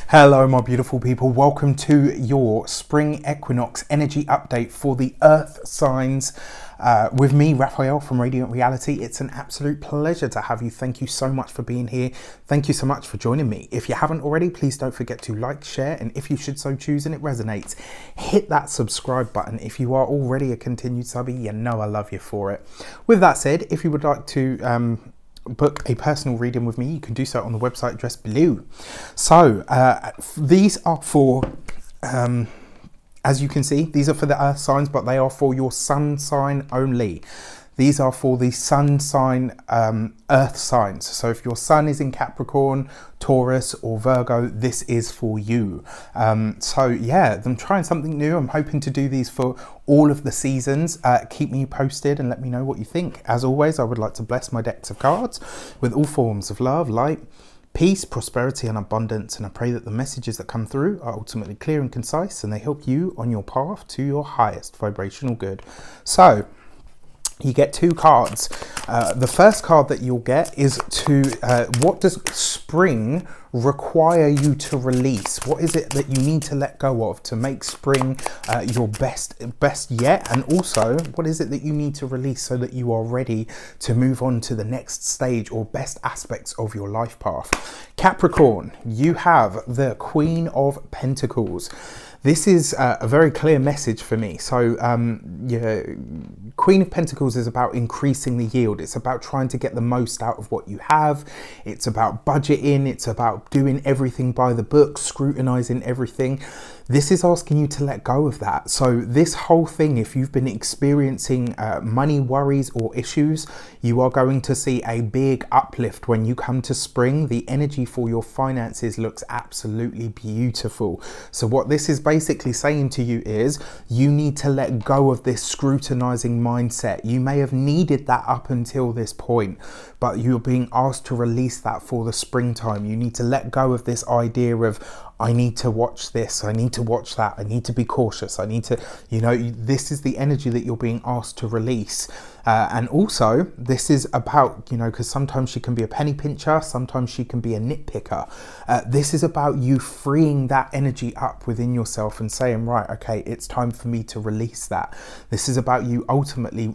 Hello my beautiful people, welcome to your Spring Equinox energy update for the Earth signs with me, Raphael from Reydiant Reality. It's an absolute pleasure to have you. Thank you so much for being here. Thank you so much for joining me. If you haven't already, please don't forget to like, share, and if you should so choose and it resonates, hit that subscribe button. If you are already a continued subby, you know I love you for it. With that said, if you would like to book a personal reading with me, you can do so on the website address below. So these are for as you can see, these are for the earth signs, but they are for your sun sign only. These are for the sun sign earth signs. So if your sun is in Capricorn, Taurus or Virgo, this is for you. So yeah, I'm trying something new. I'm hoping to do these for all of the seasons. Keep me posted and let me know what you think. As always, I would like to bless my decks of cards with all forms of love, light, peace, prosperity and abundance, and I pray that the messages that come through are ultimately clear and concise and they help you on your path to your highest vibrational good. So you get two cards. The first card that you'll get is what does spring require you to release? What is it that you need to let go of to make spring your best yet? And also, what is it that you need to release so that you are ready to move on to the next stage or best aspects of your life path? Capricorn, you have the Queen of Pentacles. This is a very clear message for me. So yeah, Queen of Pentacles is about increasing the yield. It's about trying to get the most out of what you have. It's about budgeting. It's about doing everything by the book, scrutinizing everything. This is asking you to let go of that. So this whole thing, if you've been experiencing money worries or issues, you are going to see a big uplift when you come to spring. The energy for your finances looks absolutely beautiful. So what this is basically saying to you is you need to let go of this scrutinizing mindset. You may have needed that up until this point, but you're being asked to release that for the springtime. You need to let go of this idea of, I need to watch this, I need to watch that, I need to be cautious, I need to, you know, this is the energy that you're being asked to release. And also, this is about, you know, because sometimes she can be a penny pincher, sometimes she can be a nitpicker. This is about you freeing that energy up within yourself and saying, right, okay, it's time for me to release that. This is about you ultimately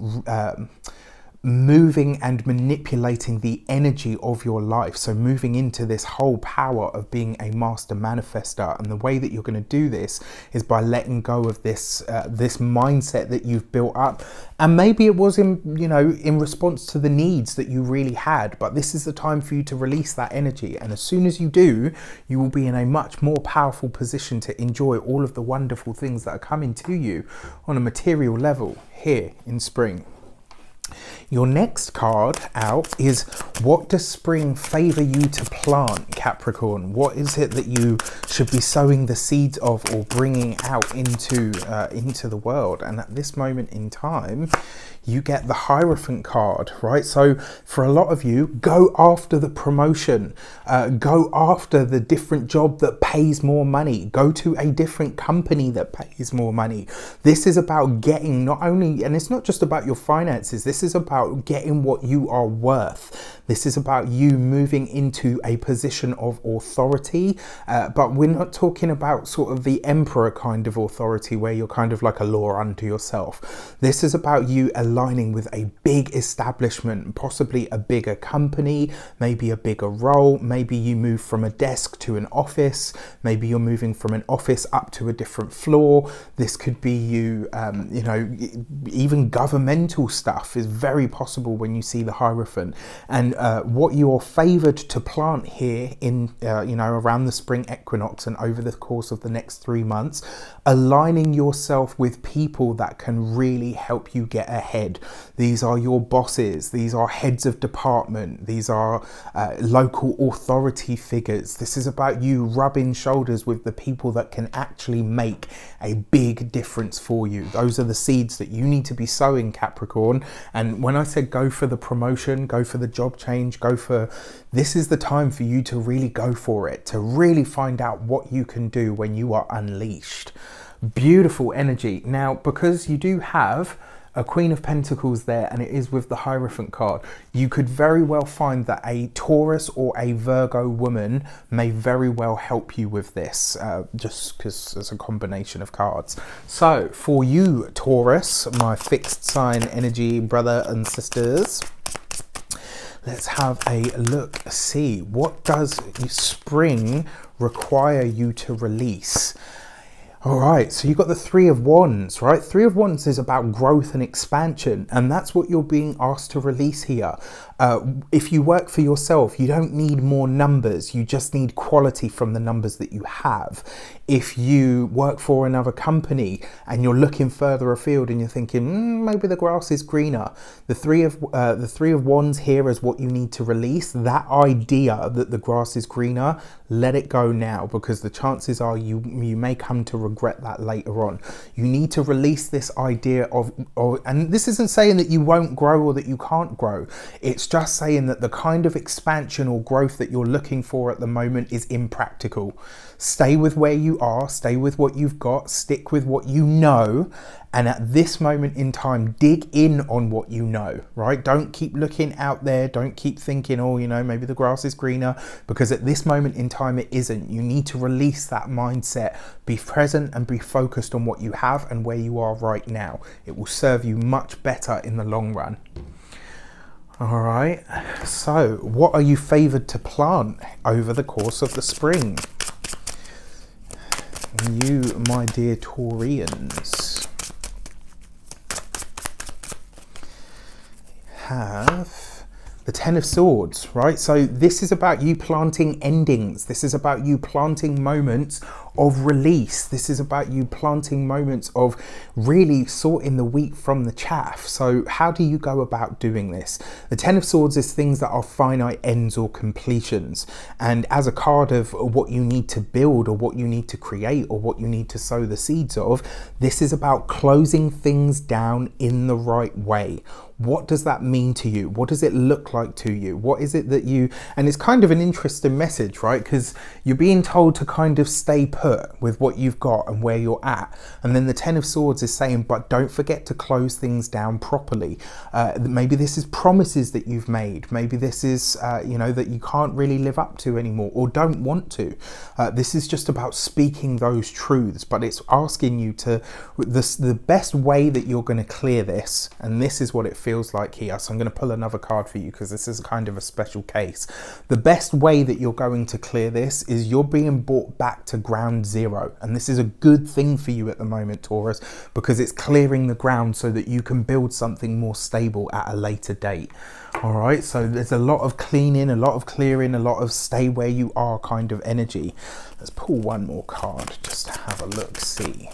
moving and manipulating the energy of your life. So moving into this whole power of being a master manifester. And the way that you're going to do this is by letting go of this this mindset that you've built up. And maybe it was in, you know, in response to the needs that you really had, but this is the time for you to release that energy. And as soon as you do, you will be in a much more powerful position to enjoy all of the wonderful things that are coming to you on a material level here in spring. Your next card out is, what does spring favor you to plant, Capricorn? What is it that you should be sowing the seeds of or bringing out into the world? And at this moment in time, you get the Hierophant card, right? So for a lot of you, go after the promotion, go after the different job that pays more money, go to a different company that pays more money. This is about getting not only, and it's not just about your finances, this is about getting what you are worth. This is about you moving into a position of authority, but we're not talking about sort of the emperor kind of authority where you're kind of like a law unto yourself. This is about you aligning with a big establishment, possibly a bigger company, maybe a bigger role. Maybe you move from a desk to an office. Maybe you're moving from an office up to a different floor. This could be you, you know, even governmental stuff is very possible when you see the Hierophant. And what you're favored to plant here in, you know, around the spring equinox and over the course of the next 3 months, aligning yourself with people that can really help you get ahead. These are your bosses, these are heads of department, these are local authority figures. This is about you rubbing shoulders with the people that can actually make a big difference for you. Those are the seeds that you need to be sowing, Capricorn. And when I said go for the promotion, go for the job change, go for, this is the time for you to really go for it, to really find out what you can do when you are unleashed. Beautiful energy. Now, because you do have a Queen of Pentacles there, and it is with the Hierophant card. You could very well find that a Taurus or a Virgo woman may very well help you with this, just because it's a combination of cards. So for you, Taurus, my fixed sign energy brother and sisters, let's have a look, see what does spring require you to release. All right, so you've got the Three of Wands, right? Three of Wands is about growth and expansion, and that's what you're being asked to release here. If you work for yourself, you don't need more numbers. You just need quality from the numbers that you have. If you work for another company and you're looking further afield and you're thinking, maybe the grass is greener, the Three of Wands here is what you need to release. That idea that the grass is greener, let it go now, because the chances are you may come to regret that later on. You need to release this idea of, and this isn't saying that you won't grow or that you can't grow. It's just saying that the kind of expansion or growth that you're looking for at the moment is impractical. Stay with where you are, stay with what you've got, stick with what you know, and at this moment in time, dig in on what you know, right? Don't keep looking out there, don't keep thinking, oh, you know, maybe the grass is greener, because at this moment in time, it isn't. You need to release that mindset, be present and be focused on what you have and where you are right now. It will serve you much better in the long run. All right, so what are you favored to plant over the course of the spring? You, my dear Taurians, have the Ten of Swords, right? So this is about you planting endings. This is about you planting moments of release. This is about you planting moments of really sorting the wheat from the chaff. So how do you go about doing this? The Ten of Swords is things that are finite ends or completions. And as a card of what you need to build or what you need to create or what you need to sow the seeds of, this is about closing things down in the right way. What does that mean to you? What does it look like to you? What is it that you, and it's kind of an interesting message, right? Because you're being told to kind of stay put with what you've got and where you're at. And then the Ten of Swords is saying, but don't forget to close things down properly. Maybe this is promises that you've made. Maybe this is, you know, that you can't really live up to anymore or don't want to. This is just about speaking those truths, but it's asking you to, the best way that you're going to clear this, and this is what it feels like here. So I'm going to pull another card for you because this is kind of a special case. The best way that you're going to clear this is you're being brought back to ground zero. And this is a good thing for you at the moment, Taurus, because it's clearing the ground so that you can build something more stable at a later date. All right, so there's a lot of cleaning, a lot of clearing, a lot of stay where you are kind of energy. Let's pull one more card just to have a look, see.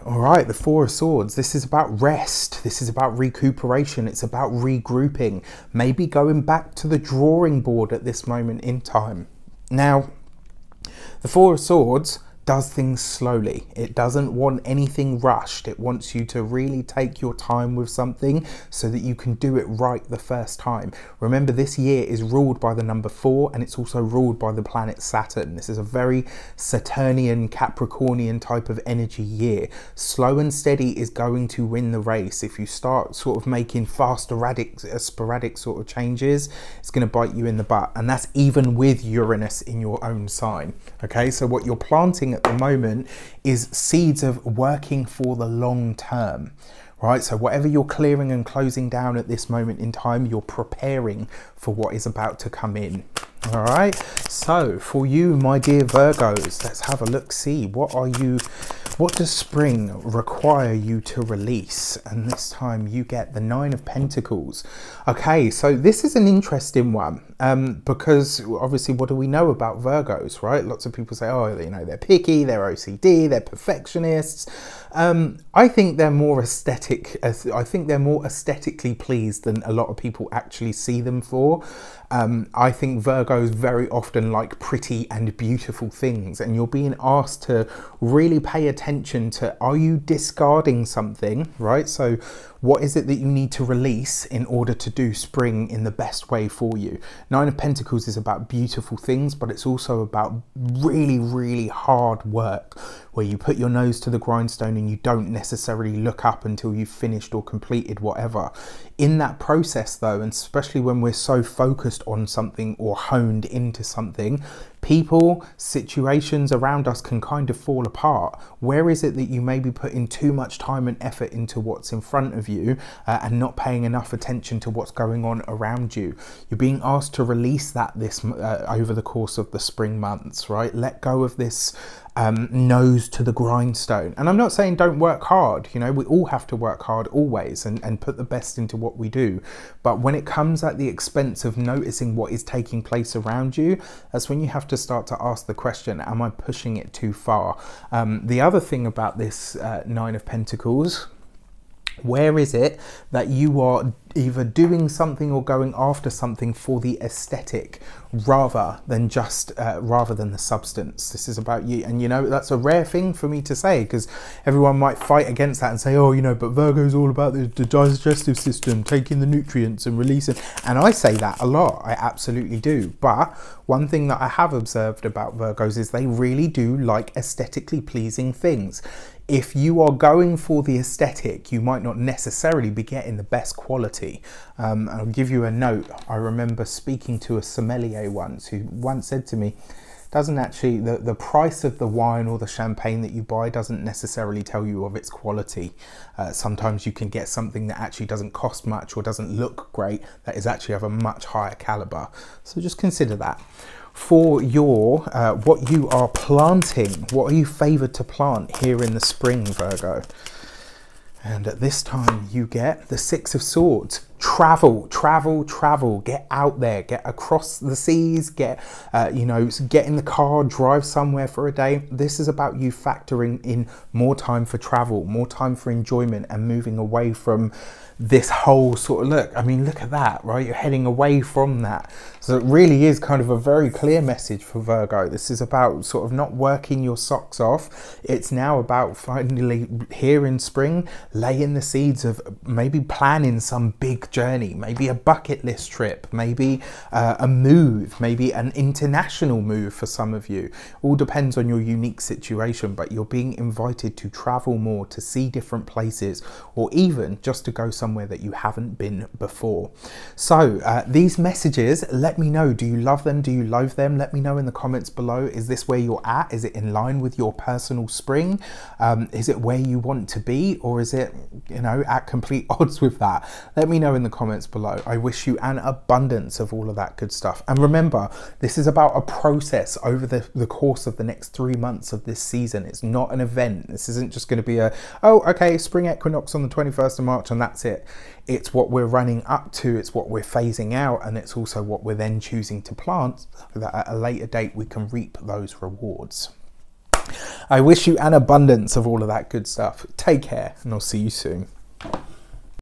All right, the Four of Swords. This is about rest. This is about recuperation. It's about regrouping. Maybe going back to the drawing board at this moment in time. Now, the Four of Swords does things slowly. It doesn't want anything rushed. It wants you to really take your time with something so that you can do it right the first time. Remember, this year is ruled by the number 4 and it's also ruled by the planet Saturn. This is a very Saturnian, Capricornian type of energy year. Slow and steady is going to win the race. If you start sort of making fast, sporadic sort of changes, it's going to bite you in the butt. And that's even with Uranus in your own sign. Okay, so what you're planting at the moment is seeds of working for the long term, right? So whatever you're clearing and closing down at this moment in time, you're preparing for what is about to come in. All right, so for you, my dear Virgos, let's have a look, see what does spring require you to release? And this time you get the Nine of Pentacles. Okay, so this is an interesting one because obviously what do we know about Virgos, right? Lots of people say, oh, you know, they're picky, they're OCD, they're perfectionists. I think they're more aesthetic. I think they're more aesthetically pleased than a lot of people actually see them for. I think Virgos very often like pretty and beautiful things, and you're being asked to really pay attention to, are you discarding something, right? So What is it that you need to release in order to do spring in the best way for you? Nine of Pentacles is about beautiful things, but it's also about really, really hard work, where you put your nose to the grindstone and you don't necessarily look up until you've finished or completed whatever. In that process though, and especially when we're so focused on something or honed into something, people, situations around us can kind of fall apart. Where is it that you may be putting too much time and effort into what's in front of you and not paying enough attention to what's going on around you? You're being asked to release that over the course of the spring months, right? Let go of this nose to the grindstone. And I'm not saying don't work hard, you know, we all have to work hard always and put the best into what we do. But when it comes at the expense of noticing what is taking place around you, that's when you have to start to ask the question, am I pushing it too far? The other thing about this Nine of Pentacles, where is it that you are either doing something or going after something for the aesthetic rather than the substance? This is about you. And you know, that's a rare thing for me to say, because everyone might fight against that and say, oh, you know, but Virgo's all about the digestive system, taking the nutrients and releasing. And I say that a lot, I absolutely do. But one thing that I have observed about Virgos is they really do like aesthetically pleasing things. If you are going for the aesthetic, you might not necessarily be getting the best quality. I'll give you a note. I remember speaking to a sommelier once who once said to me, doesn't actually, the price of the wine or the champagne that you buy doesn't necessarily tell you of its quality. Sometimes you can get something that actually doesn't cost much or doesn't look great, that is actually of a much higher caliber. So just consider that. For your what you are planting, what are you favored to plant here in the spring, Virgo? And at this time you get the Six of Swords. Travel, travel, travel. Get out there, get across the seas, get you know, get in the car, drive somewhere for a day. This is about you factoring in more time for travel, more time for enjoyment, and moving away from this whole sort of look. I mean, look at that, right? You're heading away from that. So it really is kind of a very clear message for Virgo. This is about sort of not working your socks off. It's now about finally here in spring laying the seeds of maybe planning some big journey, maybe a bucket list trip, maybe a move, maybe an international move for some of you. All depends on your unique situation, but you're being invited to travel more, to see different places, or even just to go somewhere that you haven't been before. So these messages, let me know, do you love them? Do you loathe them? Let me know in the comments below. Is this where you're at? Is it in line with your personal spring? Is it where you want to be, or is it, you know, at complete odds with that? Let me know in the comments below. I wish you an abundance of all of that good stuff. And remember, this is about a process over the course of the next 3 months of this season. It's not an event. This isn't just going to be a, oh, okay, spring equinox on the 21st of March and that's it. It's what we're running up to, it's what we're phasing out, and it's also what we're then choosing to plant so that at a later date we can reap those rewards. I wish you an abundance of all of that good stuff. Take care, and I'll see you soon.